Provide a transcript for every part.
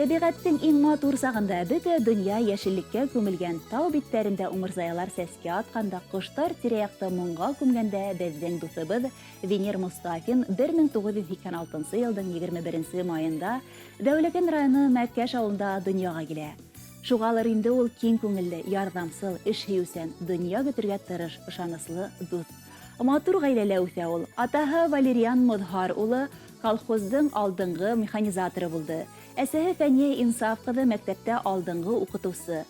Тәбиғәттең иң матур сағында бөтә дөнья яшеллеккә күмелгән, тау биттәрендә умырзаялар сәскә атканда, коштар тирә-якта моңга күмгәндә безнең дусыбыз Венер Мустафин 1986 елның 21 майында Дәүләкән районы Мәккәш авылында дөньяга килә. Шугалыр инде ул киң күңелле, ярдәмсыл, эшһөйүчән, дөнья көтәргә тырыш, ышаныслы дус. Матур гаиләлә үсә ул. Атаһы Валериан Модхар улы колхоздың алдынгы механизаторы булды. Әсәһе Фәния Инсаф кызы мәктәптә алдынгы укытучысы.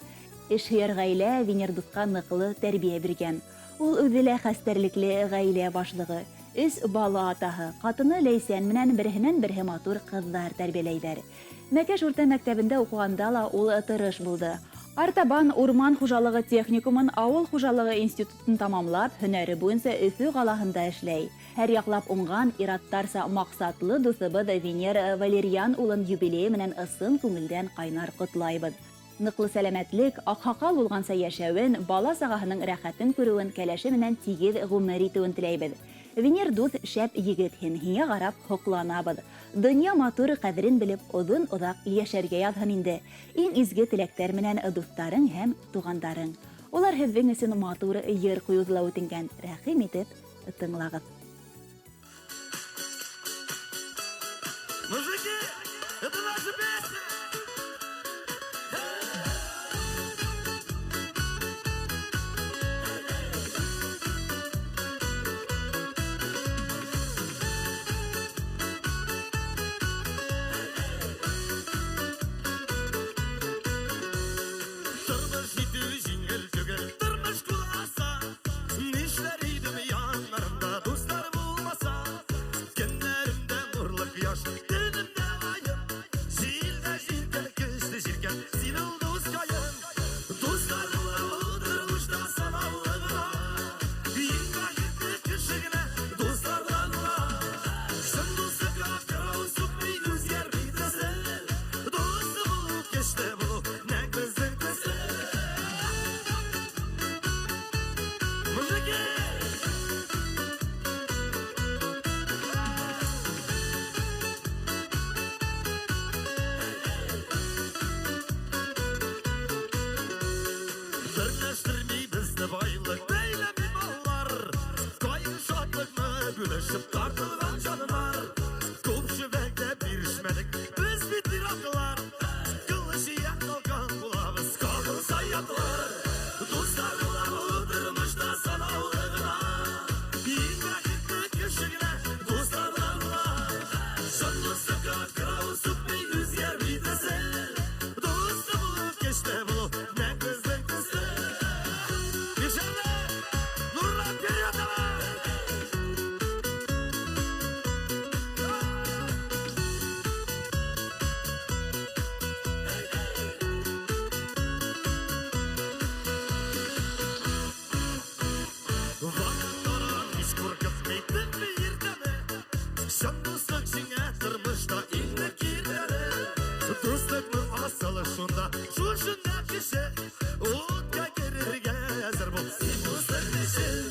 Эшһөяр гаилә Венер дустка ныклы тәрбия биргән. Ул үзе лә хәстәрлекле гаилә башлыгы. 3 бала атаһы, катыны Ләйсән менән берһеннән-берһе матур кызлар тәрбияләйләр. Мәкәш урта мәктәбендә укыганда ла ул тырыш булды. Артабан урман хуҗалыгы техникумын, авыл хуҗалыгы институтын тамамлап, һөнәре буенча Өфө калаһында эшләй. Һәр яклап уңган, ираттарса максатлы дусыбыз Венер Валериан улын юбилей менән ысын күңелдән кайнар котлайбыз. Ныклы сәламәтлек, акһакал булганса яшәвен, бала сагаһының рәхәтен күрүен, кәләше менән тигез гомер итүен теләйбез. Венер дус шәп егет, һиңа карап хокланабыз. Дөнья матур кадерен белеп, озын-озак яшәргә язһын инде. Иң изге теләктәр менән дустарың һәм тугандарың. Улар һезнең өчен матур йыр куюзлау үтенгән. Рәхим итеп тыңлагыз. Мужики, это наша песня! Тормыш итү җиңел түгел, тормыш куласа, нишләр идем яннарымда дуслар булмаса, көннәремдә нурлы кояш, төнемдә аем, җилдә җилкән, көчле җилкән, син ул дускаем, дуслар була тормышта санаулы гына, иң бәхетле кеше генә дуслар белән була, шын дуслыкка карау сукмый үзгәрми төсел, дусты булу, кечле булу, нәкъ безнең төсел. Мужики! Берләштерми безне байлык, бәйләми маллар, кайгы шатлыкны бүлешеп тартылган җаннар. Күп чүбәккә бирешмәдек, без бит ираклар, кылыч ияк калкан булабыз, кагылса ятлар. Дуслар була бу тормышта санаулы гына, иң бәхетле кеше генә дуслар белән була. Шын дуслыкка карау сукмый үзгәрми төсел, дусты булу, кечле булу, нәкъ безнең төсел. Ишәрле, нурлап вперед, давай! Вакытлардан һич куркытмый төнле иртәне, шын дуслык җиңә тормышта иң кирәге. Дуслыкның асылы шунда, шушында кеше, утка керергә әзер бул. Син дуслык өчен,